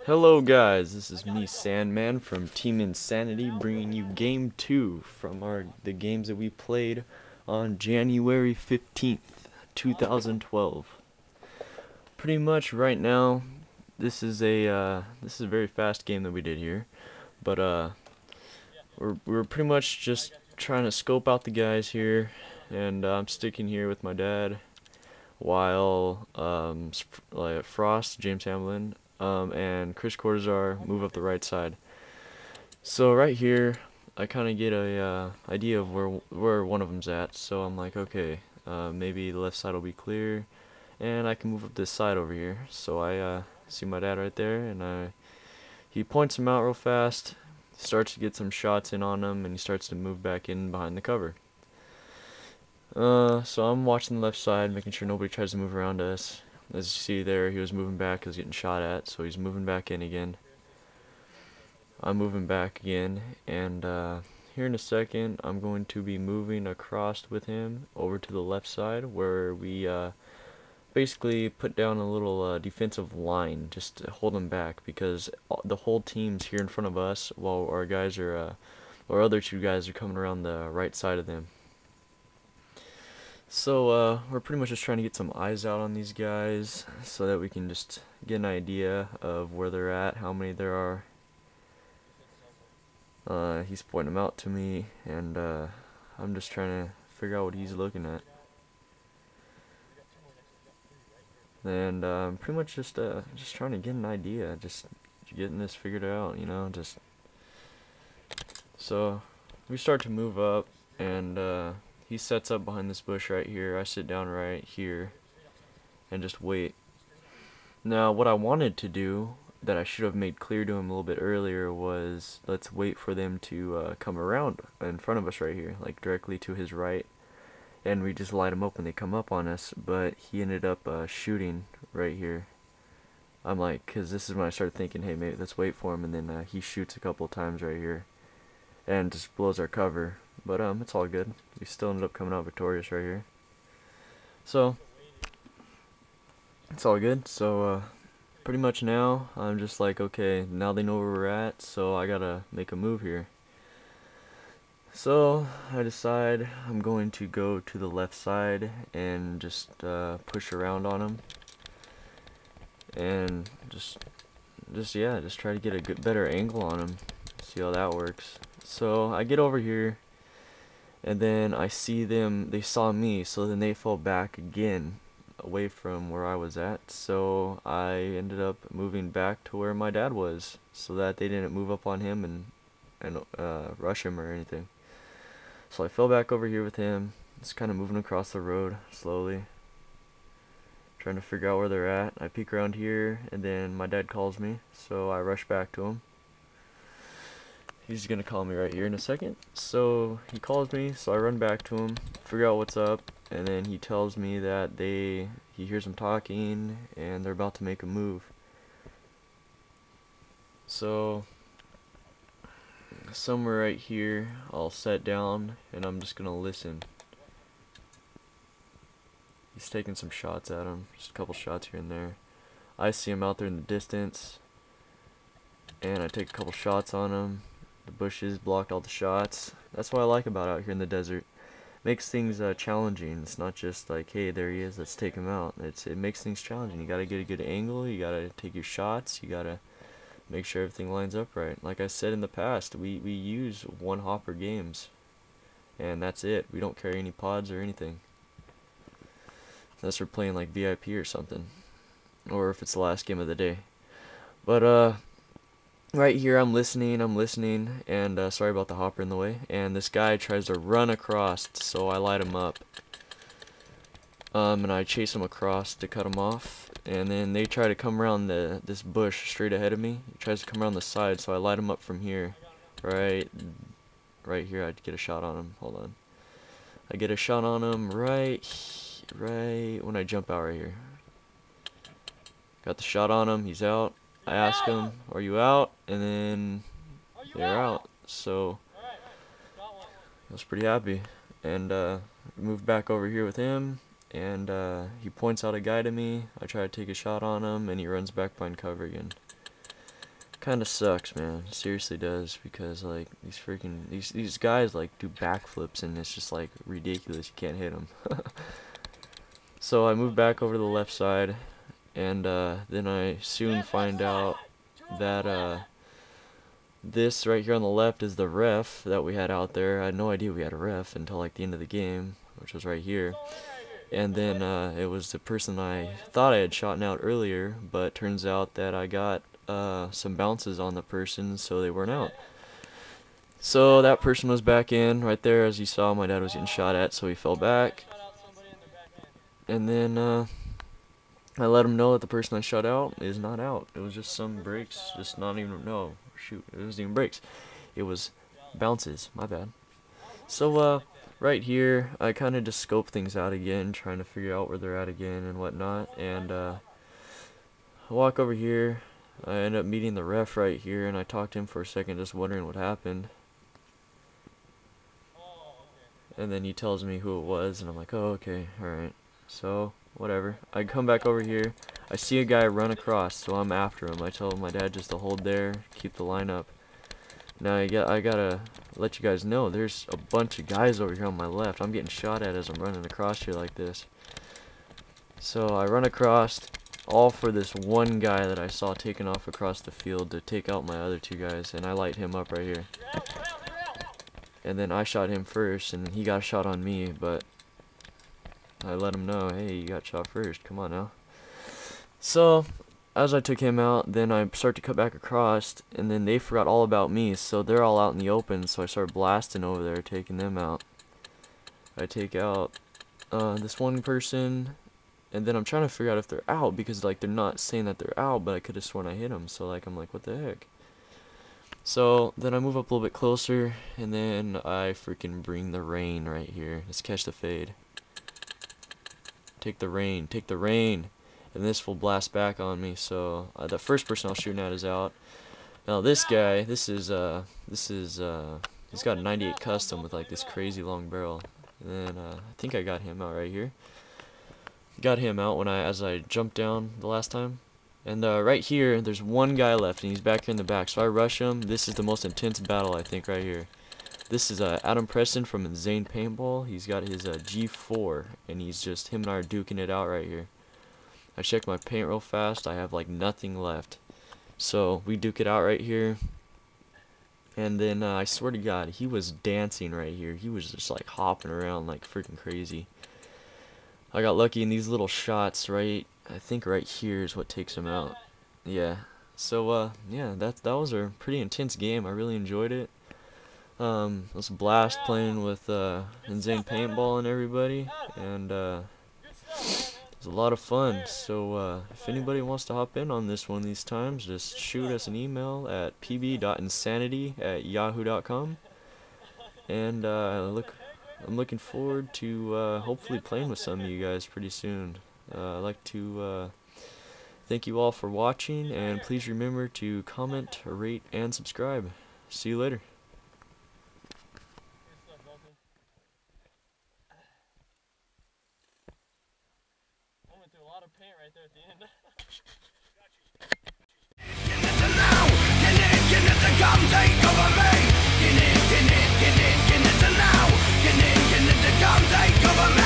Hello guys, this is me Sandman from Team Insanity bringing you game 2 from the games that we played on January 15th, 2012. Pretty much right now this is a very fast game that we did here, but we're pretty much just trying to scope out the guys here, and I'm sticking here with my dad while Frost, James Hamlin, and Chris Cortazar move up the right side. So right here, I kind of get a idea of where one of them's at. So I'm like, okay, maybe the left side will be clear, and I can move up this side over here. So I see my dad right there, and he points him out real fast, starts to get some shots in on him, and he starts to move back in behind the cover. So I'm watching the left side, making sure nobody tries to move around us. As you see there, he was moving back, he was getting shot at, so he's moving back in again. I'm moving back again, and here in a second, I'm going to be moving across with him over to the left side, where we basically put down a little defensive line just to hold him back, because the whole team's here in front of us, while our guys are, our other two guys are coming around the right side of them. So we're pretty much just trying to get some eyes out on these guys so that we can just get an idea of where they're at, how many there are. He's pointing them out to me, and I'm just trying to figure out what he's looking at. And pretty much just trying to get an idea, just getting this figured out, you know, just. So we start to move up, and he sets up behind this bush right here. I sit down right here and just wait. Now, what I wanted to do, that I should have made clear to him a little bit earlier, was let's wait for them to come around in front of us right here, like directly to his right, and we just light them up when they come up on us. But he ended up shooting right here. I'm like, because this is when I started thinking, hey, maybe let's wait for him, and then he shoots a couple times right here and just blows our cover. But it's all good. We still ended up coming out victorious right here. So it's all good. So pretty much now I'm just like, okay, now they know where we're at, so I gotta make a move here. So I decide I'm going to go to the left side and just push around on them, and just try to get a better angle on them. See how that works. So I get over here, and then I see them, they saw me, so then they fell back again away from where I was at. So I ended up moving back to where my dad was, so that they didn't move up on him and rush him or anything. So I fell back over here with him, just kind of moving across the road slowly, trying to figure out where they're at. I peek around here, and then my dad calls me, so I rush back to him. He's gonna call me right here in a second. So he calls me, so I run back to him, figure out what's up, and then he tells me that he hears them talking and they're about to make a move. So somewhere right here, I'll sit down and I'm just gonna listen. He's taking some shots at him, just a couple shots here and there. I see him out there in the distance, and I take a couple shots on him. The bushes blocked all the shots. That's what I like about out here in the desert. Makes things challenging. It's not just like, hey, there he is, let's take him out. It makes things challenging. You gotta get a good angle, you gotta take your shots, you gotta make sure everything lines up right. Like I said in the past, we use one hopper games, and that's it. We don't carry any pods or anything, unless we're playing like VIP or something, or if it's the last game of the day. But right here I'm listening, and sorry about the hopper in the way, and this guy tries to run across, so I light him up, and I chase him across to cut him off, and then they try to come around this bush straight ahead of me. He tries to come around the side, so I light him up from here, right here. I'd get a shot on him. Hold on, I get a shot on him right when I jump out right here. Got the shot on him, he's out. I ask him, are you out? And then they're out. So I was pretty happy. And moved back over here with him. and he points out a guy to me. I try to take a shot on him, and he runs back behind cover again. Kind of sucks, man. Seriously does, because like these guys like do backflips, and it's just like ridiculous. You can't hit them. So I move back over to the left side, and then I soon find out that this right here on the left is the ref that we had out there. I had no idea we had a ref until like the end of the game, which was right here. And then it was the person I thought I had shot out earlier, but turns out that I got some bounces on the person, so they weren't out. So that person was back in right there. As you saw, my dad was getting shot at, so he fell back. And then I let him know that the person I shot out is not out. It was just some breaks, just not even, no, shoot, it wasn't even breaks. It was bounces, my bad. So right here, I kind of just scope things out again, trying to figure out where they're at again and whatnot. And I walk over here. I end up meeting the ref right here, and I talked to him for a second, just wondering what happened. And then he tells me who it was, and I'm like, oh, okay, alright. So, whatever. I come back over here. I see a guy run across, so I'm after him. I tell my dad just to hold there, keep the line up. Now, I gotta let you guys know, there's a bunch of guys over here on my left. I'm getting shot at as I'm running across here like this. So, I run across, all for this one guy that I saw taking off across the field to take out my other two guys, and I light him up right here. And then I shot him first, and he got a shot on me, but I let him know, hey, you got shot first, come on now. So, as I took him out, then I start to cut back across, and then they forgot all about me, so they're all out in the open, so I start blasting over there, taking them out. I take out this one person, and then I'm trying to figure out if they're out, because like they're not saying that they're out, but I could have sworn I hit them, so like I'm like, what the heck? So then I move up a little bit closer, and then I freaking bring the rain right here. Let's catch the fade. Take the rain, and this will blast back on me. So the first person I was shooting at is out. Now this guy, he's got a 98 custom with like this crazy long barrel. And then I think I got him out right here. Got him out as I jumped down the last time. And right here, there's one guy left, and he's back here in the back. So I rush him. This is the most intense battle, I think, right here. This is Adam Preston from Inzane Paintball. He's got his G4, and he's just, him and I are duking it out right here. I checked my paint real fast. I have like nothing left. So we duke it out right here. And then I swear to God, he was dancing right here. He was just like hopping around like freaking crazy. I got lucky in these little shots right, I think right here is what takes him out. Yeah. So yeah, that was a pretty intense game. I really enjoyed it. It was a blast playing with Inzane Paintball and everybody, and it was a lot of fun. So if anybody wants to hop in on this one of these times, just shoot us an email at pb.insanity@yahoo.com, and I'm looking forward to hopefully playing with some of you guys pretty soon. I'd like to thank you all for watching, and please remember to comment, rate, and subscribe. See you later. I went through a lot of paint right there at the end. Come take over me. Get in, now. Get in, come take over me.